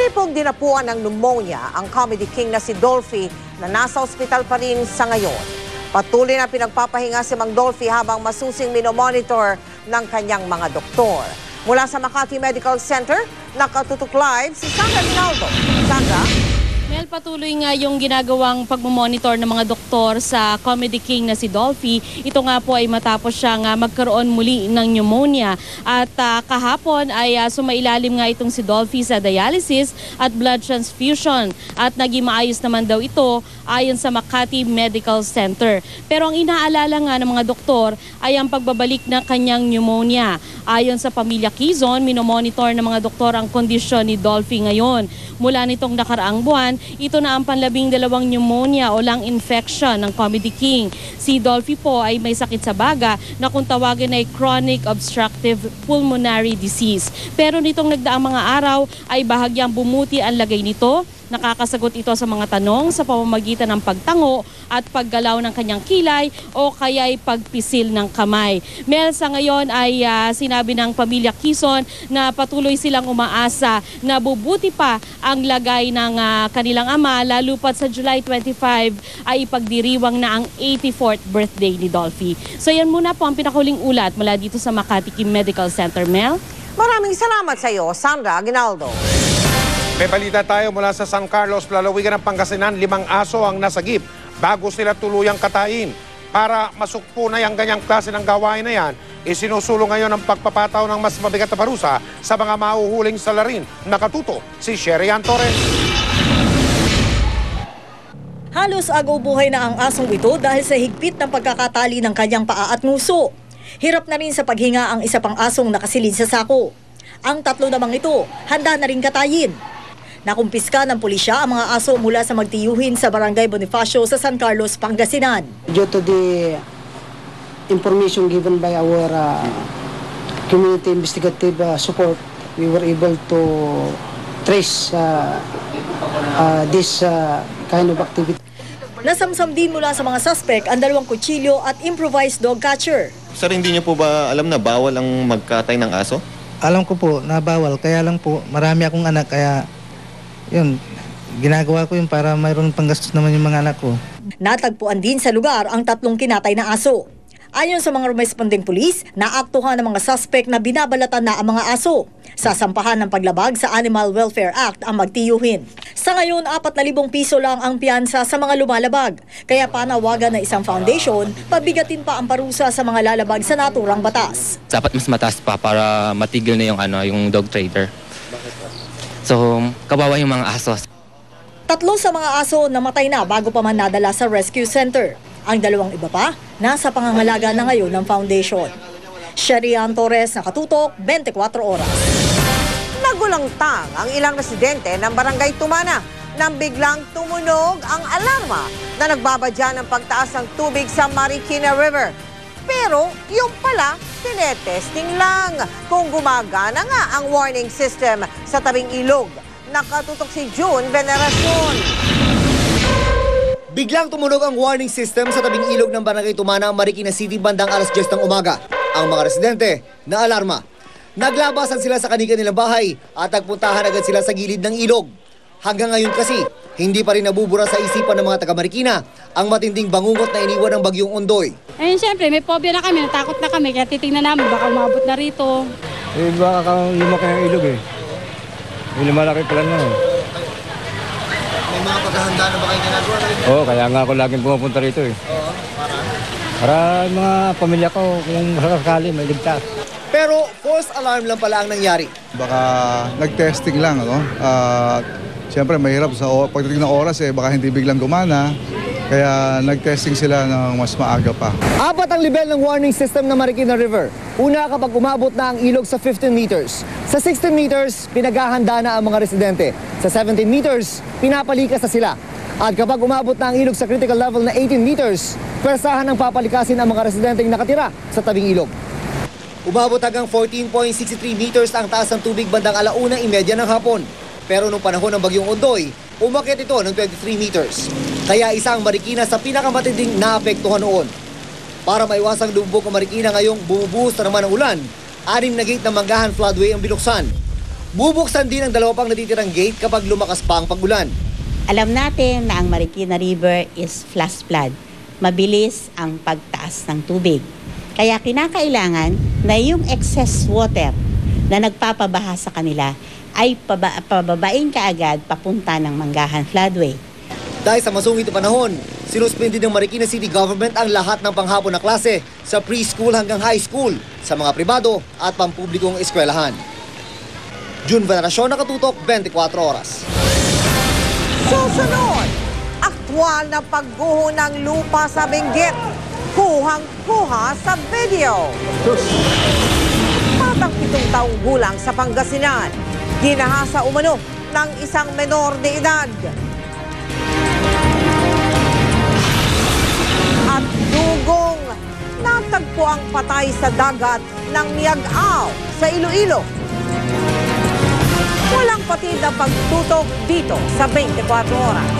Muli pong dinapuan ng pneumonia ang comedy king na si Dolphy na nasa ospital pa rin sa ngayon. Patuloy na pinagpapahinga si Mang Dolphy habang masusing minomonitor ng kanyang mga doktor. Mula sa Makati Medical Center, nakatutok live si Sandra Rinaldo. Sandra? Mel, patuloy nga yung ginagawang pagmamonitor ng mga doktor sa comedy king na si Dolphy. Ito nga po ay matapos siyang magkaroon muli ng pneumonia. At kahapon ay sumailalim nga itong si Dolphy sa dialysis at blood transfusion. At naging maayos naman daw ito ayon sa Makati Medical Center. Pero ang inaalala nga ng mga doktor ay ang pagbabalik ng kanyang pneumonia. Ayon sa pamilya Quezon, minomonitor ng mga doktor ang kondisyon ni Dolphy ngayon. Mula nitong nakaraang buwan, ito na ang panlabing dalawang pneumonia o lung infection ng comedy king. Si Dolphy po ay may sakit sa baga na kung tawagin ay chronic obstructive pulmonary disease. Pero nitong nagdaang mga araw ay bahagyang bumuti ang lagay nito. Nakakasagot ito sa mga tanong sa pamamagitan ng pagtango at paggalaw ng kanyang kilay o kaya'y pagpisil ng kamay. Mel, sa ngayon ay sinabi ng pamilya Quezon na patuloy silang umaasa na bubuti pa ang lagay ng kanilang ama, lalo pat sa July 25 ay ipagdiriwang na ang 84th birthday ni Dolphy. So yan muna po ang pinakuling ulat mula dito sa Makati Medical Center. Mel? Maraming salamat sa iyo, Sandra Ginaldo. May balita tayo mula sa San Carlos, lalawigan ng Pangasinan. 5 aso ang nasagip bago sila tuluyang katain. Para masukpo na yung ganyang klase ng gawain na yan, isinusulong ngayon ang pagpapataw ng mas mabigat na parusa sa mga mahuhuling salarin. Nakatuto si Sherian Torres. Halos agaw-buhay na ang asong ito dahil sa higpit ng pagkakatali ng kanyang paa at nguso. Hirap na rin sa paghinga ang isa pang asong nakasilid sa sako. Ang 3 namang ito, handa na rin katayin. Nakumpiska ng pulisya ang mga aso mula sa magtiyuhin sa Barangay Bonifacio sa San Carlos, Pangasinan. Due to the information given by our community investigative support, we were able to trace this kind of activity. Nasamsam din mula sa mga suspect ang 2 kutsilyo at improvised dog catcher. Sir, hindi niyo po ba alam na bawal ang magkatay ng aso? Alam ko po na bawal, kaya lang po marami akong anak, kaya yun, ginagawa ko yun para mayroon panggastos naman yung mga anak ko. Natagpuan din sa lugar ang 3 kinatay na aso. Ayon sa mga rumesponding pulis, naaktuhan ng mga suspect na binabalatan na ang mga aso. Sasampahan ng paglabag sa Animal Welfare Act ang magtiyuhin. Sa ngayon, 4,000 piso lang ang piyansa sa mga lumalabag. Kaya panawagan na isang foundation, pabigatin pa ang parusa sa mga lalabag sa naturang batas. Dapat mas mataas pa para matigil na yung dog trader. So, kawawa yung mga aso. 3 sa mga aso namatay na bago pa man nadala sa rescue center. Ang 2 iba pa, nasa pangangalaga na ngayon ng foundation. Sherian Torres, nakatutok, 24 oras. Nagulangtang ang ilang residente ng Barangay Tumana nang biglang tumunog ang alarma na nagbabadya ng pagtaas ng tubig sa Marikina River. Pero yung pala, tinetesting lang kung gumagana nga ang warning system sa tabing ilog. Nakatutok si June Veneracion. Biglang tumunog ang warning system sa tabing ilog ng Barangay Tumana, Marikina City bandang alas 10 ng umaga. Ang mga residente na alarma. Naglabasan sila sa kanilang bahay at nagpuntahan agad sila sa gilid ng ilog. Hanggang ngayon kasi, hindi pa rin nabubura sa isipan ng mga taga-Marikina ang matinding bangungot na iniwan ng bagyong Ondoy. Eh, siyempre, may phobia na kami, natakot na kami, kaya titingnan namin, baka umabot na rito. Eh, baka lumaki ang ilog eh. May lumalaki pala na eh. May mga paghahanda na ba kayo ginagawa? Oo, kaya nga ako laging pumapunta rito eh. Oo, para mga pamilya ko, kung sakasakali, may ligtas. Pero false alarm lang pala ang nangyari. Baka nag-testing lang, ano? Siyempre, mahirap sa pagdating ng oras eh, baka hindi biglang gumana. Kaya nag-testing sila ng mas maaga pa. 4 ang level ng warning system ng Marikina River. Una kapag umabot na ang ilog sa 15 meters. Sa 16 meters, pinaghahanda na ang mga residente. Sa 17 meters, pinapalikas na sila. At kapag umabot na ang ilog sa critical level na 18 meters, pwersahan ng papalikasin ang mga residenteng nakatira sa tabing ilog. Umabot hanggang 14.63 meters ang taas ng tubig bandang 1:30 ng hapon. Pero nung panahon ng bagyong Ondoy, umakyat ito ng 23 meters. Kaya isang Marikina sa pinakamatinding naapektuhan noon. Para maiwasang lumubog ang Marikina ngayong bumubuhos na naman ang ulan, 6 na gate ng Manggahan Floodway ang binuksan. Bubuksan din ang dalawa pang natitirang gate kapag lumakas pa ang pag-ulan. Alam natin na ang Marikina River is flash flood. Mabilis ang pagtaas ng tubig. Kaya kinakailangan na yung excess water na nagpapabaha sa kanila ay pababain kaagad papunta ng Manggahan Floodway. Dahil sa masungit na panahon, sinuspindi ng Marikina City Government ang lahat ng panghapon na klase sa preschool hanggang high school sa mga pribado at pampublikong eskwelahan. June Veneracion, Nakatutok, 24 Oras. Susunod, aktwal na pagguho ng lupa sa Benguet. Kuhang-kuha sa video. Batang 7 taong gulang sa Pangasinan. Ginahasa umano ng isang menor de edad. At dugong natagpo ang patay sa dagat ng Miag-Ao sa Iloilo. Walang patid na pagtutok dito sa 24 Oras.